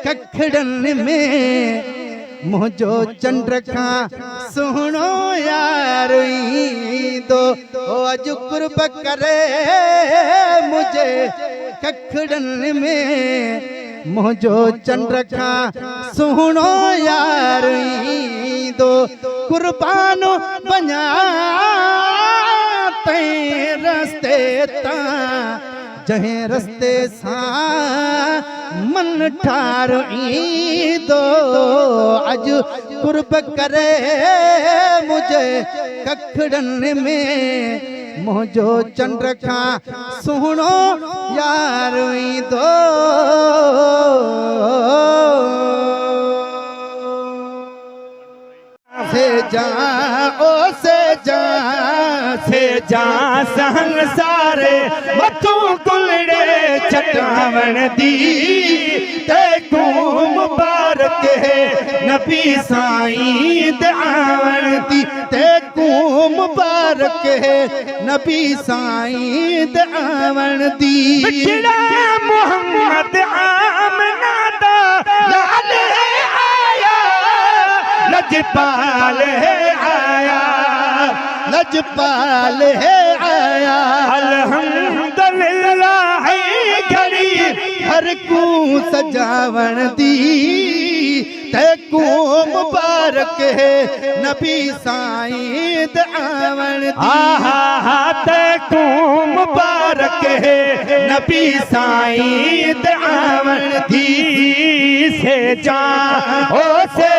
कखड़न में मुझो चंद्र खा सुनो यार दो अज कुर्ब करे मुझे कखड़न में मुझो चंद्र खा सुनो यार दो कुर्बान बना ते रस्ते ता जहे रस्ते सा मन ठार दो अज कुर्ब करे मुझे कखड़न में मुझो चंद्र खा सुनो यार दो से जा ओ से जा संग सारे मथू कुलड़े चटावण दी ते मुबारक है नबी साईं दावण दी ते मुबारक है नबी साईं दावण दी बिगड़ा मोहम्मद आमना दा लाल आया लजपाल है आया लजपाल है आया अल्हम्दुलिल्लाह घड़ी हर को सजावण दी ते को मुबारक है नबी साईं दावण दी आहा ते को मुबारक है नबी साईं दावण दी से जा ओ से